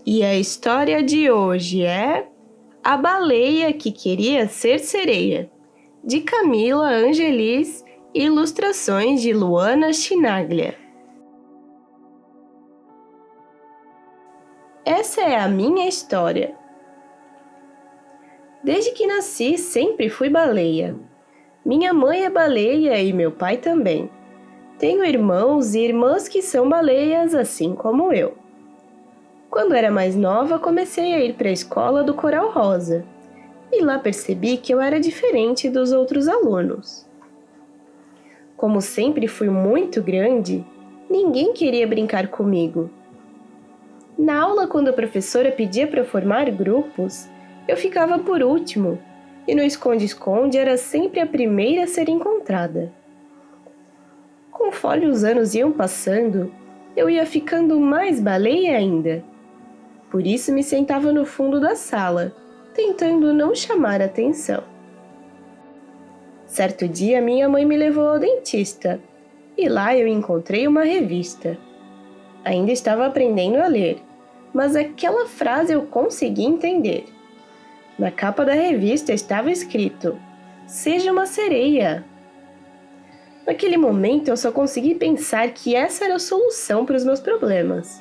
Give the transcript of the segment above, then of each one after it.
E a história de hoje é A Baleia que Queria Ser Sereia, de Camila Angelis, ilustrações de Luana Chinaglia. Essa é a minha história. Desde que nasci, sempre fui baleia. Minha mãe é baleia e meu pai também. Tenho irmãos e irmãs que são baleias, assim como eu. Quando era mais nova, comecei a ir para a escola do Coral Rosa. E lá percebi que eu era diferente dos outros alunos. Como sempre fui muito grande, ninguém queria brincar comigo. Na aula, quando a professora pedia para formar grupos, eu ficava por último, e no esconde-esconde era sempre a primeira a ser encontrada. Conforme os anos iam passando, eu ia ficando mais baleia ainda. Por isso me sentava no fundo da sala, tentando não chamar atenção. Certo dia, minha mãe me levou ao dentista, e lá eu encontrei uma revista. Ainda estava aprendendo a ler, mas aquela frase eu consegui entender. Na capa da revista estava escrito: "Seja uma sereia". Naquele momento eu só consegui pensar que essa era a solução para os meus problemas.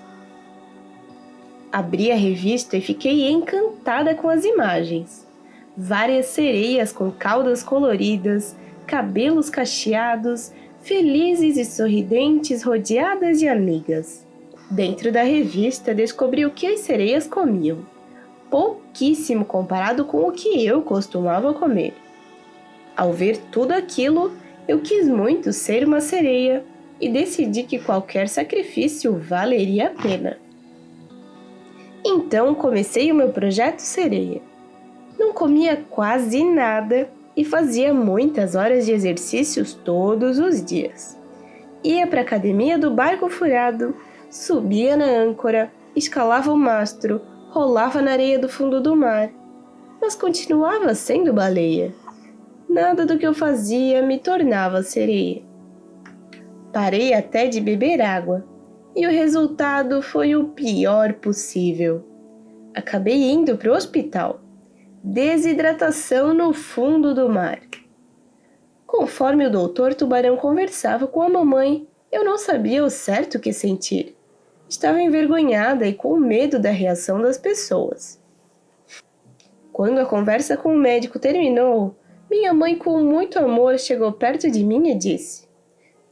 Abri a revista e fiquei encantada com as imagens. Várias sereias com caudas coloridas, cabelos cacheados, felizes e sorridentes, rodeadas de amigas. Dentro da revista descobri o que as sereias comiam. Pouquíssimo comparado com o que eu costumava comer. Ao ver tudo aquilo, eu quis muito ser uma sereia e decidi que qualquer sacrifício valeria a pena. Então comecei o meu projeto sereia. Não comia quase nada e fazia muitas horas de exercícios todos os dias. Ia para a academia do barco furado, subia na âncora, escalava o mastro, rolava na areia do fundo do mar, mas continuava sendo baleia. Nada do que eu fazia me tornava sereia. Parei até de beber água, e o resultado foi o pior possível. Acabei indo para o hospital. Desidratação no fundo do mar. Conforme o doutor Tubarão conversava com a mamãe, eu não sabia o certo que sentir. Estava envergonhada e com medo da reação das pessoas. Quando a conversa com o médico terminou, minha mãe, com muito amor, chegou perto de mim e disse: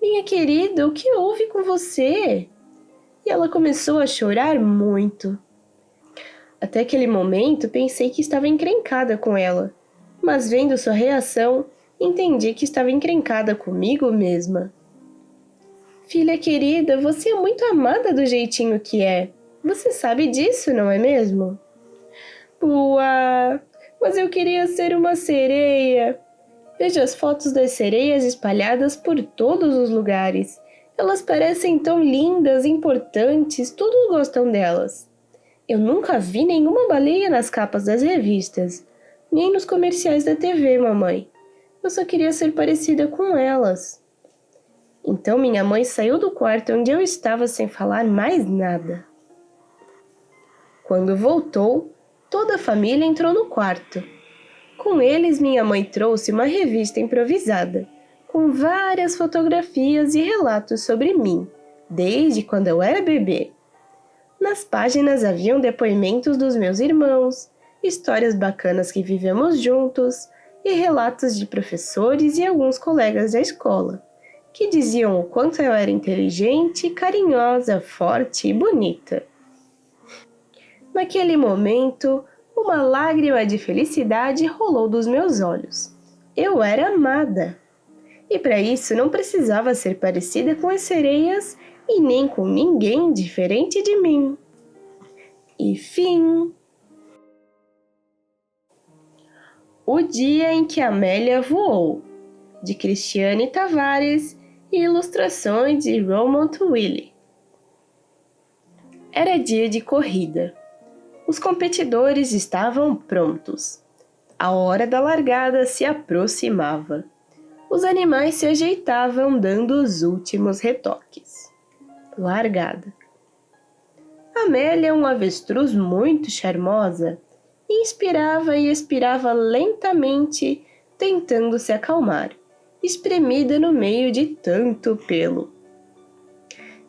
"Minha querida, o que houve com você?" E ela começou a chorar muito. Até aquele momento, pensei que estava encrencada com ela, mas vendo sua reação, entendi que estava encrencada comigo mesma. "Filha querida, você é muito amada do jeitinho que é. Você sabe disso, não é mesmo?" "Uá, mas eu queria ser uma sereia." Vejo as fotos das sereias espalhadas por todos os lugares. Elas parecem tão lindas, importantes, todos gostam delas. Eu nunca vi nenhuma baleia nas capas das revistas, nem nos comerciais da TV, mamãe. Eu só queria ser parecida com elas. Então minha mãe saiu do quarto onde eu estava sem falar mais nada. Quando voltou, toda a família entrou no quarto. Com eles, minha mãe trouxe uma revista improvisada, com várias fotografias e relatos sobre mim, desde quando eu era bebê. Nas páginas haviam depoimentos dos meus irmãos, histórias bacanas que vivemos juntos e relatos de professores e alguns colegas da escola, que diziam o quanto eu era inteligente, carinhosa, forte e bonita. Naquele momento, uma lágrima de felicidade rolou dos meus olhos. Eu era amada. E para isso não precisava ser parecida com as sereias e nem com ninguém diferente de mim. E fim. O Dia em que Amélia Voou, de Cristiane Tavares e ilustrações de Roman Willi. Era dia de corrida. Os competidores estavam prontos. A hora da largada se aproximava. Os animais se ajeitavam dando os últimos retoques. Largada. Amélia, um avestruz muito charmosa, inspirava e expirava lentamente, tentando se acalmar, espremida no meio de tanto pelo.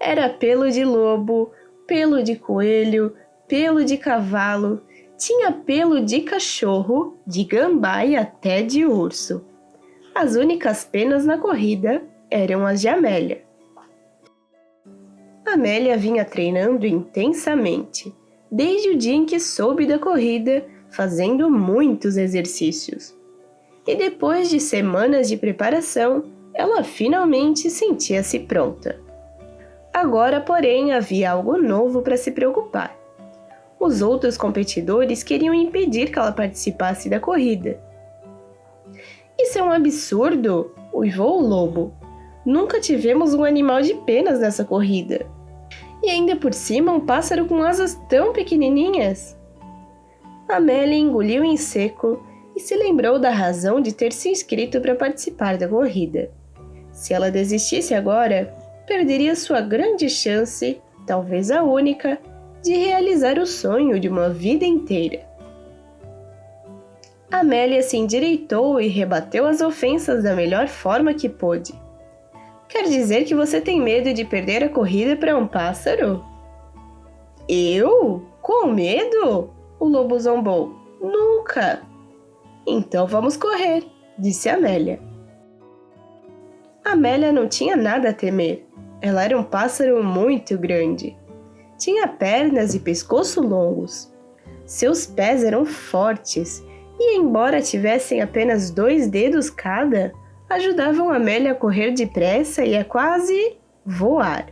Era pelo de lobo, pelo de coelho, pelo de cavalo, tinha pelo de cachorro, de gambá e até de urso. As únicas penas na corrida eram as de Amélia. Amélia vinha treinando intensamente, desde o dia em que soube da corrida, fazendo muitos exercícios. E depois de semanas de preparação, ela finalmente sentia-se pronta. Agora, porém, havia algo novo para se preocupar. Os outros competidores queriam impedir que ela participasse da corrida. "Isso é um absurdo!" uivou o lobo. "Nunca tivemos um animal de penas nessa corrida. E ainda por cima um pássaro com asas tão pequenininhas." Amélia engoliu em seco e se lembrou da razão de ter se inscrito para participar da corrida. Se ela desistisse agora, perderia sua grande chance, talvez a única, de realizar o sonho de uma vida inteira. Amélia se endireitou e rebateu as ofensas da melhor forma que pôde. "Quer dizer que você tem medo de perder a corrida para um pássaro?" "Eu? Com medo?" o lobo zombou. "Nunca!" "Então vamos correr", disse Amélia. Amélia não tinha nada a temer. Ela era um pássaro muito grande. Tinha pernas e pescoço longos. Seus pés eram fortes e, embora tivessem apenas 2 dedos cada, ajudavam Amélia a correr depressa e a quase voar.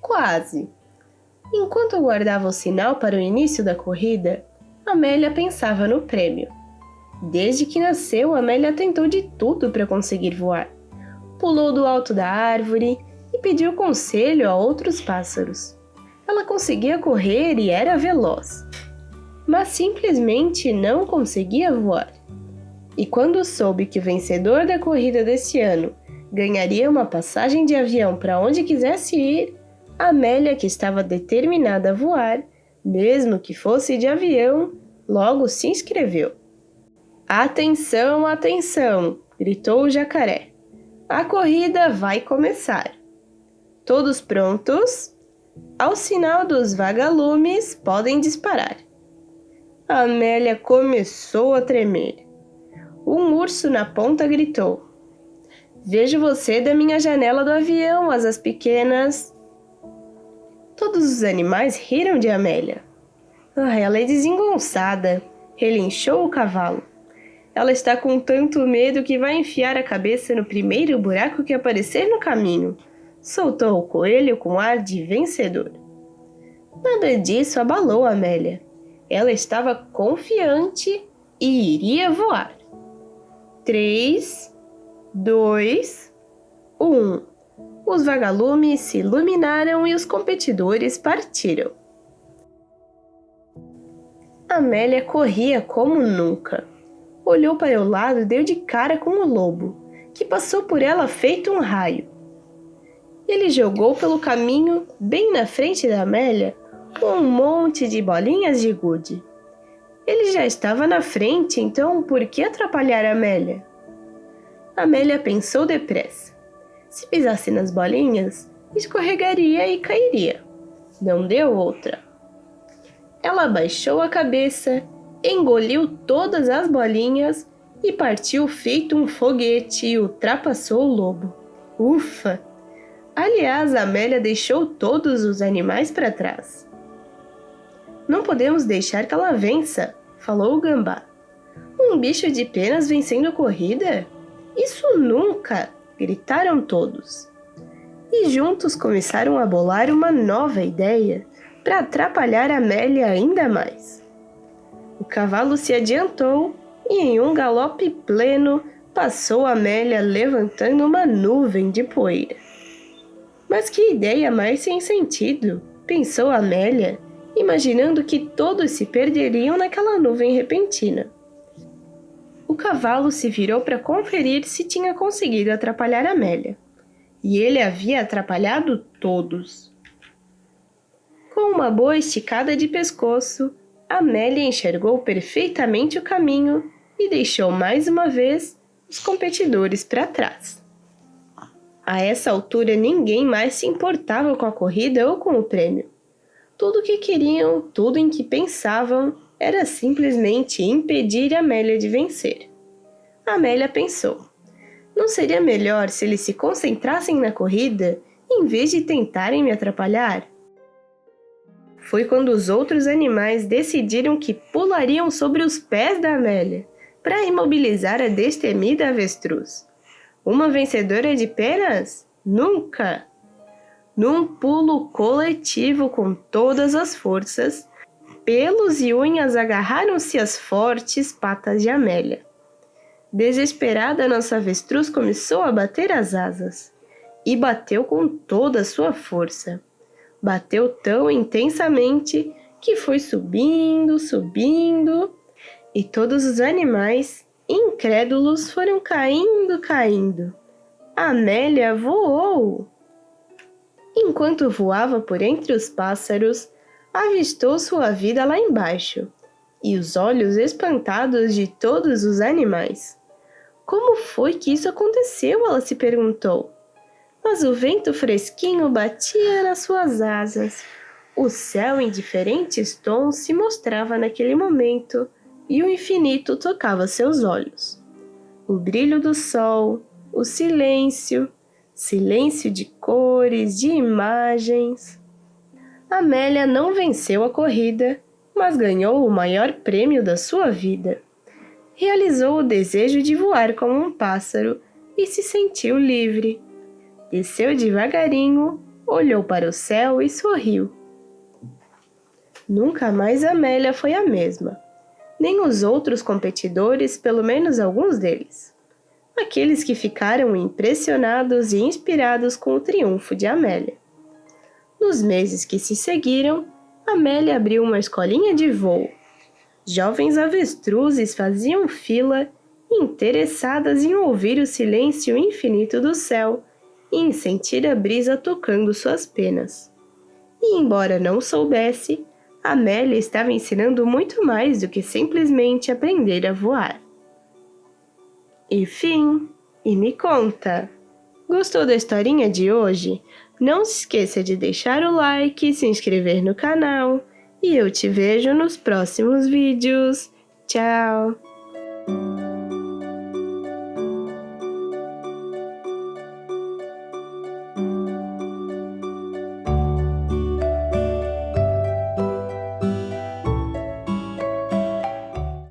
Quase. Enquanto aguardava o sinal para o início da corrida, Amélia pensava no prêmio. Desde que nasceu, Amélia tentou de tudo para conseguir voar. Pulou do alto da árvore e pediu conselho a outros pássaros. Ela conseguia correr e era veloz, mas simplesmente não conseguia voar. E quando soube que o vencedor da corrida desse ano ganharia uma passagem de avião para onde quisesse ir, Amélia, que estava determinada a voar, mesmo que fosse de avião, logo se inscreveu. "Atenção, atenção!" gritou o jacaré. "A corrida vai começar. Todos prontos? Ao sinal dos vagalumes, podem disparar." A Amélia começou a tremer. Um urso na ponta gritou: "Vejo você da minha janela do avião, asas pequenas." Todos os animais riram de Amélia. Ela é desengonçada, relinchou o cavalo. "Ela está com tanto medo que vai enfiar a cabeça no primeiro buraco que aparecer no caminho", soltou o coelho com ar de vencedor. Nada disso abalou Amélia. Ela estava confiante e iria voar. 3, 2, 1. Os vagalumes se iluminaram e os competidores partiram. Amélia corria como nunca. Olhou para o lado e deu de cara com o lobo, que passou por ela feito um raio. Ele jogou pelo caminho, bem na frente da Amélia, um monte de bolinhas de gude. Ele já estava na frente, então por que atrapalhar a Amélia? Amélia pensou depressa. Se pisasse nas bolinhas, escorregaria e cairia. Não deu outra. Ela abaixou a cabeça, engoliu todas as bolinhas e partiu feito um foguete e ultrapassou o lobo. Ufa! Aliás, Amélia deixou todos os animais para trás. "Não podemos deixar que ela vença", falou o gambá. "Um bicho de penas vencendo a corrida? Isso nunca!" gritaram todos. E juntos começaram a bolar uma nova ideia para atrapalhar Amélia ainda mais. O cavalo se adiantou e, em um galope pleno, passou Amélia levantando uma nuvem de poeira. Mas que ideia mais sem sentido, pensou Amélia, imaginando que todos se perderiam naquela nuvem repentina. O cavalo se virou para conferir se tinha conseguido atrapalhar Amélia. E ele havia atrapalhado todos. Com uma boa esticada de pescoço, Amélia enxergou perfeitamente o caminho e deixou mais uma vez os competidores para trás. A essa altura, ninguém mais se importava com a corrida ou com o prêmio. Tudo o que queriam, tudo em que pensavam, era simplesmente impedir Amélia de vencer. Amélia pensou: não seria melhor se eles se concentrassem na corrida em vez de tentarem me atrapalhar? Foi quando os outros animais decidiram que pulariam sobre os pés da Amélia para imobilizar a destemida avestruz. Uma vencedora de penas? Nunca! Num pulo coletivo com todas as forças, pelos e unhas agarraram-se às fortes patas de Amélia. Desesperada, nossa avestruz começou a bater as asas. E bateu com toda a sua força. Bateu tão intensamente que foi subindo, e todos os animais, incrédulos, foram caindo. Amélia voou! Enquanto voava por entre os pássaros, avistou sua vida lá embaixo, e os olhos espantados de todos os animais. Como foi que isso aconteceu? Ela se perguntou. Mas o vento fresquinho batia nas suas asas. O céu em diferentes tons se mostrava naquele momento e o infinito tocava seus olhos. O brilho do sol, o silêncio de cores, de imagens. Amélia não venceu a corrida, mas ganhou o maior prêmio da sua vida. Realizou o desejo de voar como um pássaro e se sentiu livre. Desceu devagarinho, olhou para o céu e sorriu. Nunca mais Amélia foi a mesma, nem os outros competidores, pelo menos alguns deles. Aqueles que ficaram impressionados e inspirados com o triunfo de Amélia. Nos meses que se seguiram, Amélia abriu uma escolinha de voo. Jovens avestruzes faziam fila, interessadas em ouvir o silêncio infinito do céu e em sentir a brisa tocando suas penas. E embora não soubesse, Amélia estava ensinando muito mais do que simplesmente aprender a voar. E fim, e me conta, gostou da historinha de hoje? Não se esqueça de deixar o like, se inscrever no canal e eu te vejo nos próximos vídeos. Tchau!